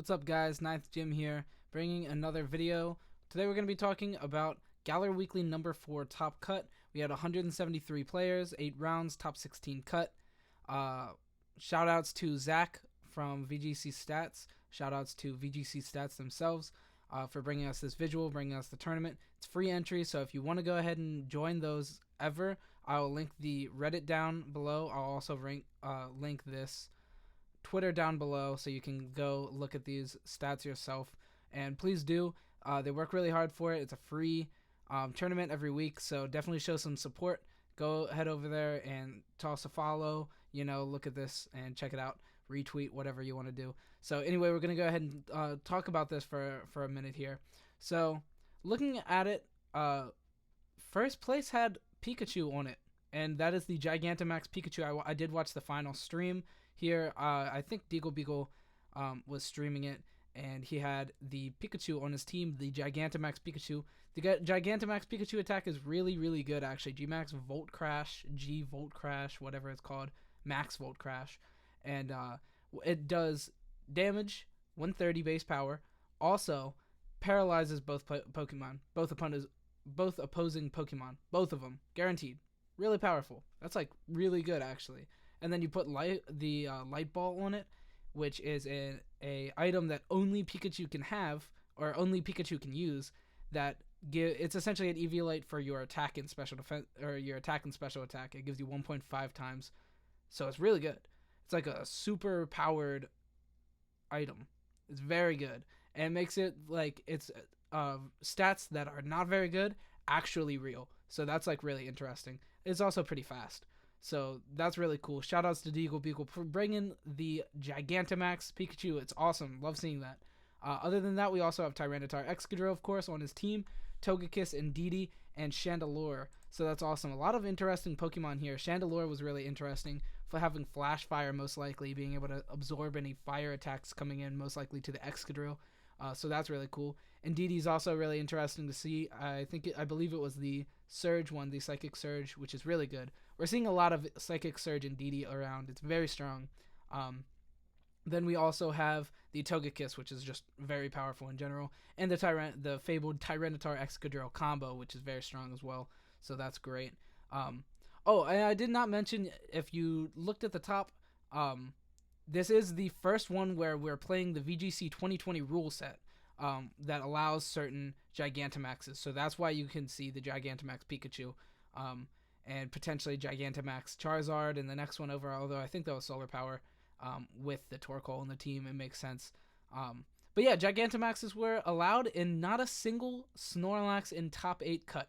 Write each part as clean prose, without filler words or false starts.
What's up guys, Ninth Jim here, bringing another video. Today we're going to be talking about Galar Weekly number 4 top cut. We had 173 players, 8 rounds, top 16 cut. Shoutouts to Zach from VGC Stats. Shoutouts to VGC Stats themselves for bringing us this visual, bringing us the tournament. It's free entry, so if you want to go ahead and join those ever, I'll link the Reddit down below. I'll also link this Twitter down below so you can go look at these stats yourself, and please do. They work really hard for it. It's a free tournament every week, so definitely show some support. Go head over there and toss a follow, look at this and check it out, retweet, whatever you want to do. So anyway, we're gonna go ahead and talk about this for a minute here. So looking at it, first place had Pikachu on it, and that is the Gigantamax Pikachu. I did watch the final stream here. I think Deagle Beagle was streaming it, and he had the Pikachu on his team, the Gigantamax Pikachu. The Gigantamax Pikachu attack is really, really good, actually. GMAX Volt Crash, G Volt Crash, whatever it's called, Max Volt Crash. And it does damage, 130 base power, also paralyzes both Pokemon, both opposing Pokemon, both of them, guaranteed. Really powerful. That's like really good, actually. And then you put the light ball on it, which is a item that only Pikachu can have, or only Pikachu can use. It's essentially an EV light for your attack and special defense, or your attack and special attack. It gives you 1.5 times, so it's really good. It's like a super powered item. It's very good, and it makes it like it's stats that are not very good actually real. So that's like really interesting. It's also pretty fast. So that's really cool. Shoutouts to Deagle Beagle for bringing the Gigantamax Pikachu. It's awesome. Love seeing that. Other than that, we also have Tyranitar Excadrill, of course, on his team, Togekiss, Indeedee, and Chandelure. So that's awesome. A lot of interesting Pokemon here. Chandelure was really interesting for having Flash Fire, most likely, being able to absorb any fire attacks coming in, most likely to the Excadrill. So that's really cool. Indeedee's also really interesting to see. I believe it was the Surge one, the Psychic Surge, which is really good. We're seeing a lot of Psychic Surge Indeedee around. It's very strong. Then we also have the Togekiss, which is just very powerful in general, and the fabled Tyranitar Excadrill combo, which is very strong as well. So that's great. Oh, and I did not mention, if you looked at the top, this is the first one where we're playing the VGC 2020 rule set that allows certain Gigantamaxes. So that's why you can see the Gigantamax Pikachu and potentially Gigantamax Charizard in the next one over, although I think that was Solar Power with the Torkoal in the team. It makes sense. But yeah, Gigantamaxes were allowed in not a single Snorlax in top 8 cut.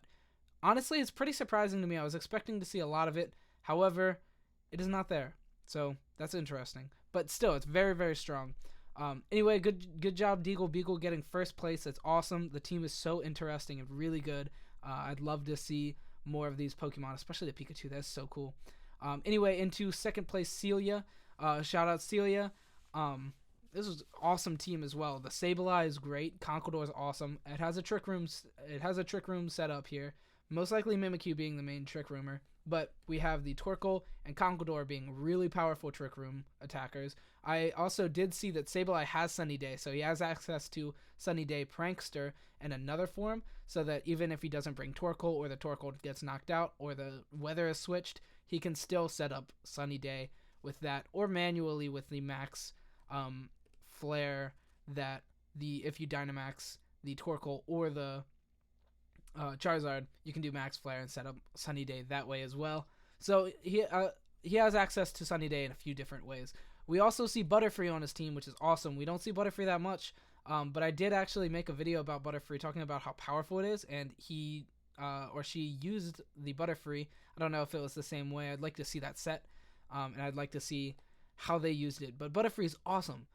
Honestly, it's pretty surprising to me. I was expecting to see a lot of it. However, it is not there. So that's interesting. But still, it's very, very strong. Anyway, good job, Deagle Beagle, getting first place. That's awesome. The team is so interesting and really good. I'd love to see more of these Pokemon, especially the Pikachu. That's so cool. Anyway, into second place, Celia. Shout out Celia. This is an awesome team as well. The Sableye is great. Conkeldurr is awesome. It has a trick room. It has a trick room set up here. Most likely Mimikyu being the main trick roomer. But we have the Torkoal and Conkeldurr being really powerful Trick Room attackers. I also did see that Sableye has Sunny Day, so he has access to Sunny Day Prankster and another form, so that even if he doesn't bring Torkoal, or the Torkoal gets knocked out, or the weather is switched, he can still set up Sunny Day with that, or manually with the Max Flare that if you Dynamax the Torkoal or the Charizard, you can do Max Flare and set up Sunny Day that way as well. So he has access to Sunny Day in a few different ways. We also see Butterfree on his team, which is awesome. We don't see Butterfree that much, but I did actually make a video about Butterfree talking about how powerful it is, and he or she used the Butterfree. I don't know if it was the same way. I'd like to see that set, and I'd like to see how they used it. But Butterfree is awesome.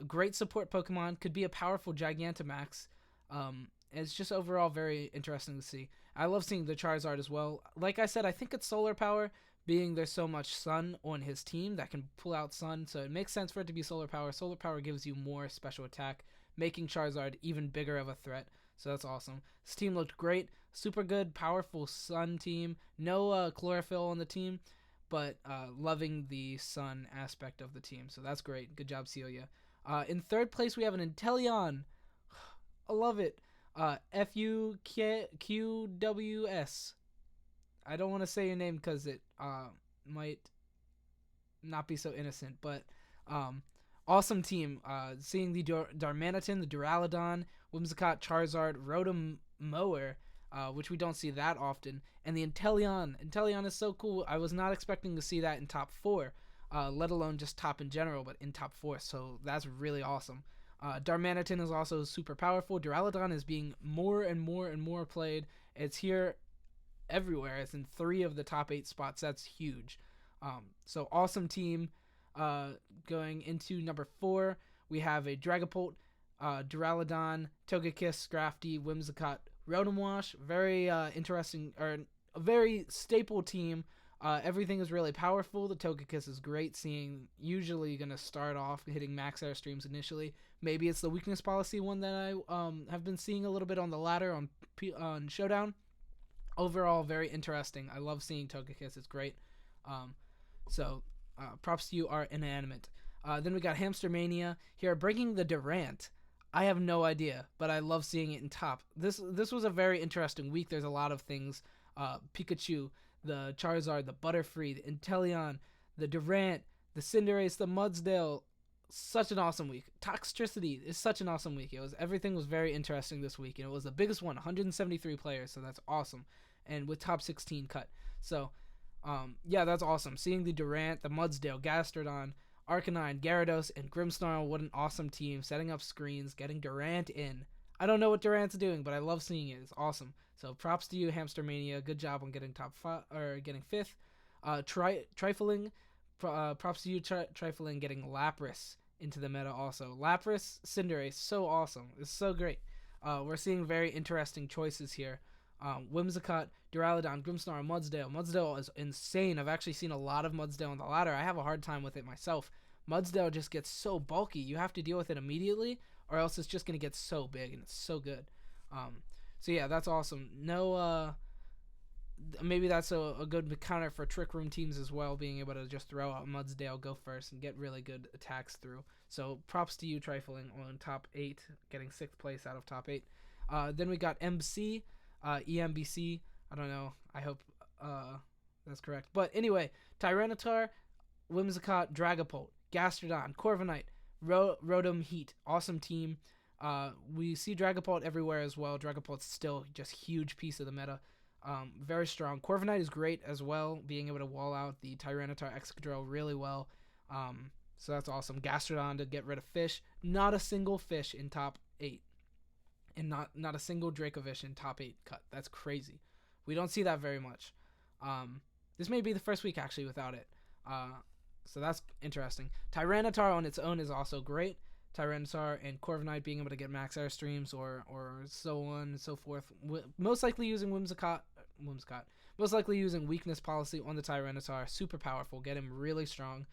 Great support Pokemon, could be a powerful Gigantamax. It's just overall very interesting to see. I love seeing the Charizard as well. Like I said, I think it's Solar Power, being there's so much Sun on his team that can pull out Sun, so it makes sense for it to be Solar Power. Solar Power gives you more special attack, making Charizard even bigger of a threat, so that's awesome. This team looked great. Super good, powerful Sun team. No Chlorophyll on the team, but loving the Sun aspect of the team, so that's great. Good job, Celia. In third place, we have an Inteleon. I love it. FUQWS. I don't want to say your name because it might not be so innocent, but awesome team. Seeing the Darmanitan, the Duraludon, Whimsicott, Charizard, Rotom Mower, which we don't see that often, and the Inteleon. Inteleon is so cool. I was not expecting to see that in top 4, let alone just top in general, but in top 4, so that's really awesome. Darmanitan is also super powerful. Duraludon is being more and more and more played. It's here everywhere. It's in 3 of the top 8 spots. That's huge. So awesome team. Going into number 4, we have a Dragapult, Duraludon, Togekiss, Scrafty, Whimsicott, Rotom Wash. Very interesting, or a very staple team. Everything is really powerful. The Togekiss is great, seeing usually going to start off hitting max airstreams initially. Maybe it's the weakness policy one that I have been seeing a little bit on the ladder on Showdown. Overall, very interesting. I love seeing Togekiss. It's great. So props to you, are inanimate. Then we got Hamster Mania here, breaking the Durant. I have no idea, but I love seeing it in top. This was a very interesting week. There's a lot of things. Pikachu, the Charizard, the Butterfree, the Inteleon, the Durant, the Cinderace, the Mudsdale. Such an awesome week. Toxtricity is such an awesome week. Everything was very interesting this week, and it was the biggest one, 173 players, so that's awesome. And with top 16 cut. So, yeah, that's awesome. Seeing the Durant, the Mudsdale, Gastrodon, Arcanine, Gyarados, and Grimmsnarl, what an awesome team. Setting up screens, getting Durant in. I don't know what Durant's doing, but I love seeing it. It's awesome. So props to you, Hamster Mania. Good job on getting top 5 or getting 5th. Trifling, props to you, Trifling, getting Lapras into the meta also. Lapras, Cinderace, so awesome. It's so great. We're seeing very interesting choices here. Whimsicott, Duraludon, Grimmsnarl, Mudsdale. Mudsdale is insane. I've actually seen a lot of Mudsdale on the ladder. I have a hard time with it myself. Mudsdale just gets so bulky. You have to deal with it immediately, or else it's just going to get so big, and it's so good. So yeah, that's awesome. No, maybe that's a good counter for Trick Room teams as well, being able to just throw out Mudsdale, go first, and get really good attacks through. So props to you, Trifling, on top 8, getting 6th place out of top 8. Then we got MC, EMBC. I don't know. I hope that's correct. But anyway, Tyranitar, Whimsicott, Dragapult, Gastrodon, Corviknight, Rotom Heat. Awesome team. We see Dragapult everywhere as well. Dragapult's still just huge piece of the meta. Very strong. Corviknight is great as well, being able to wall out the Tyranitar Excadrill really well. So that's awesome. Gastrodon to get rid of fish. Not a single fish in top 8. And not a single Dracovish in top 8 cut. That's crazy. We don't see that very much. This may be the first week actually without it. So that's interesting. Tyranitar on its own is also great. Tyranitar and Corviknight being able to get max airstreams or so on and so forth. Most likely using Whimsicott. Most likely using weakness policy on the Tyranitar. Super powerful. Get him really strong.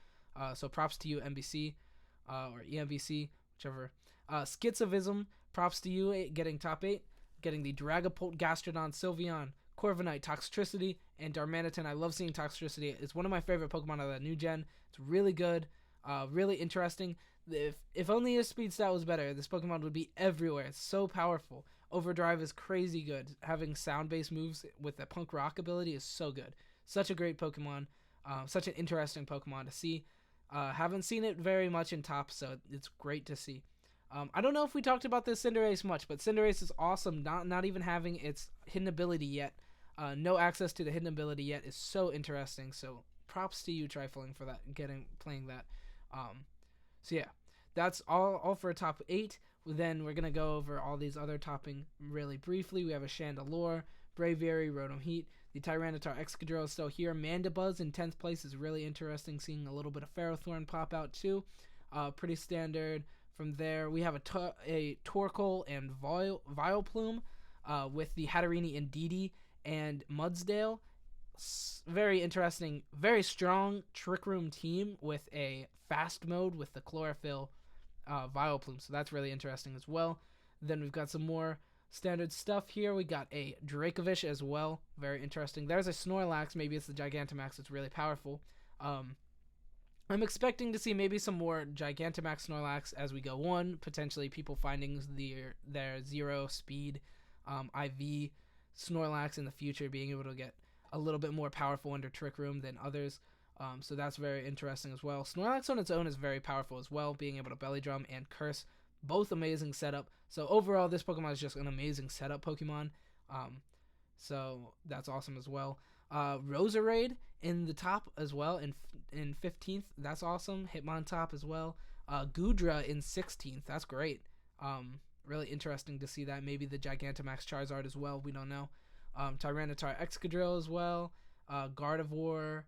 So props to you, MBC or EMBC, whichever. Schizovism. Props to you, getting top 8. Getting the Dragapult, Gastrodon, Sylveon, Corviknight, Toxtricity, and Darmanitan. I love seeing Toxtricity. It's one of my favorite Pokemon of the new gen. It's really good. Really interesting. If only his speed stat was better, this Pokemon would be everywhere. It's so powerful. Overdrive is crazy good. Having sound-based moves with the Punk Rock ability is so good. Such a great Pokemon. Such an interesting Pokemon to see. Haven't seen it very much in top, so it's great to see. I don't know if we talked about this Cinderace much, but Cinderace is awesome. Not even having its hidden ability yet. No access to the hidden ability yet is so interesting. So props to you, Trifling, for that, playing that. So yeah, that's all for top 8. Then we're gonna go over all these other topping really briefly. We have a Chandelure, Braviary, Rotom Heat. The Tyranitar Excadrill is still here. Mandibuzz in 10th place is really interesting. Seeing a little bit of Ferrothorn pop out too. Pretty standard. From there, we have a Torkoal and Vileplume with the Hatterini and Didi and Mudsdale. Very interesting, very strong Trick Room team with a fast mode with the Chlorophyll Vileplume. So that's really interesting as well. Then we've got some more standard stuff here. We got a Dracovish as well. Very interesting. There's a Snorlax. Maybe it's the Gigantamax. It's really powerful. I'm expecting to see maybe some more Gigantamax Snorlax as we go on. Potentially people finding their 0 speed IV Snorlax in the future, being able to get a little bit more powerful under Trick Room than others. So that's very interesting as well. Snorlax on its own is very powerful as well, being able to Belly Drum and Curse. Both amazing setup. So overall, this Pokemon is just an amazing setup Pokemon. So that's awesome as well. Roserade in the top as well in 15th. That's awesome. Hitmontop as well. Goodra in 16th. That's great. Really interesting to see that. Maybe the Gigantamax Charizard as well. We don't know. Tyranitar Excadrill as well. Gardevoir.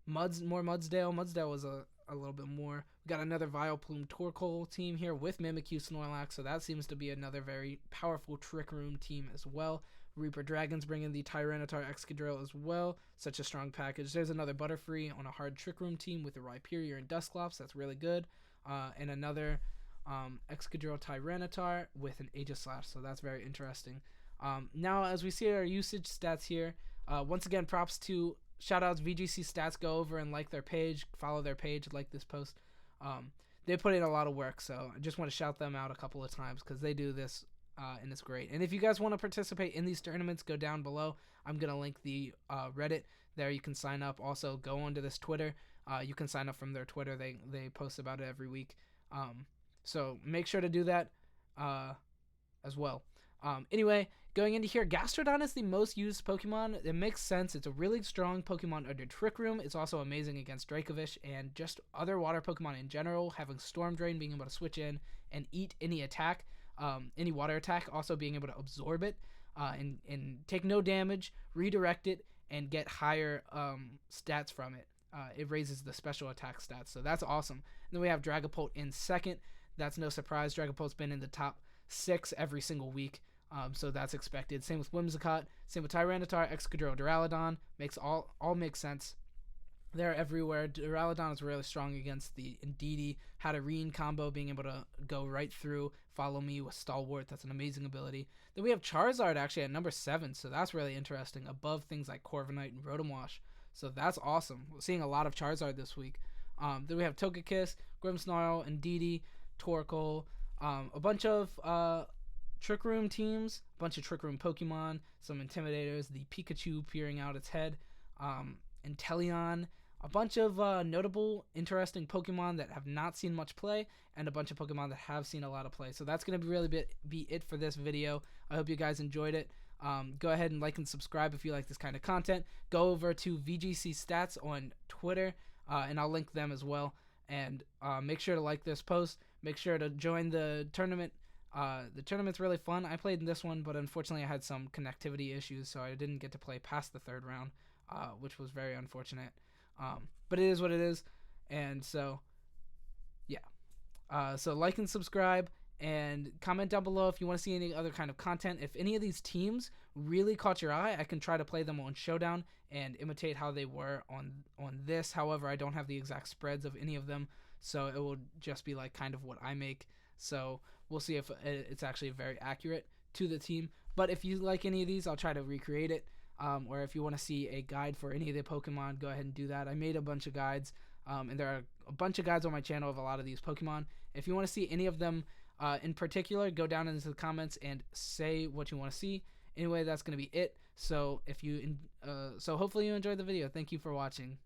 More Mudsdale. Mudsdale was a little bit more. We got another Vileplume Torkoal team here with Mimikyu Snorlax. So that seems to be another very powerful Trick Room team as well. Reaper Dragons bringing the Tyranitar Excadrill as well. Such a strong package. There's another Butterfree on a hard Trick Room team with a Rhyperior and Dusclops. That's really good. And another Excadrill Tyranitar with an Aegislash. So that's very interesting. Now, as we see our usage stats here, once again, props to shoutouts VGC Stats. Go over and like their page. Follow their page. Like this post. They put in a lot of work. So I just want to shout them out a couple of times because they do this. And it's great. And if you guys want to participate in these tournaments, go down below. I'm going to link the Reddit. There you can sign up. Also, go onto this Twitter. You can sign up from their Twitter. They post about it every week. So make sure to do that as well. Anyway, going into here, Gastrodon is the most used Pokemon. It makes sense. It's a really strong Pokemon under Trick Room. It's also amazing against Dracovish and just other water Pokemon in general. Having Storm Drain, being able to switch in and eat any attack. Any water attack, also being able to absorb it and take no damage, redirect it, and get higher stats from it. It raises the special attack stats, so that's awesome. And then we have Dragapult in second. That's no surprise. Dragapult's been in the top 6 every single week, so that's expected. Same with Whimsicott, same with Tyranitar, Excadrill, Duraludon. Makes all makes sense. They're everywhere. Duraludon is really strong against the Indeedee. Hatterene combo, being able to go right through, follow me with Stalwart. That's an amazing ability. Then we have Charizard actually at number 7, so that's really interesting, above things like Corviknight and Rotomwash. So that's awesome. We're seeing a lot of Charizard this week. Then we have Togekiss, Grimmsnarl, Indeedee, Torkoal, a bunch of Trick Room teams, a bunch of Trick Room Pokemon, some Intimidators, the Pikachu peering out its head, Inteleon, a bunch of notable, interesting Pokemon that have not seen much play, and a bunch of Pokemon that have seen a lot of play. So that's going to really be it for this video. I hope you guys enjoyed it. Go ahead and like and subscribe if you like this kind of content. Go over to VGC Stats on Twitter, and I'll link them as well. And make sure to like this post. Make sure to join the tournament. The tournament's really fun. I played in this one, but unfortunately I had some connectivity issues, so I didn't get to play past the 3rd round, which was very unfortunate. But it is what it is. And so, yeah. So like and subscribe, and comment down below if you want to see any other kind of content. If any of these teams really caught your eye, I can try to play them on Showdown and imitate how they were on this. However, I don't have the exact spreads of any of them, so it will just be like kind of what I make. So we'll see if it's actually very accurate to the team. But if you like any of these, I'll try to recreate it. Or if you want to see a guide for any of the Pokemon, go ahead and do that. I made a bunch of guides, and there are a bunch of guides on my channel of a lot of these Pokemon. If you want to see any of them in particular, go down into the comments and say what you want to see. Anyway, that's going to be it. So so hopefully you enjoyed the video. Thank you for watching.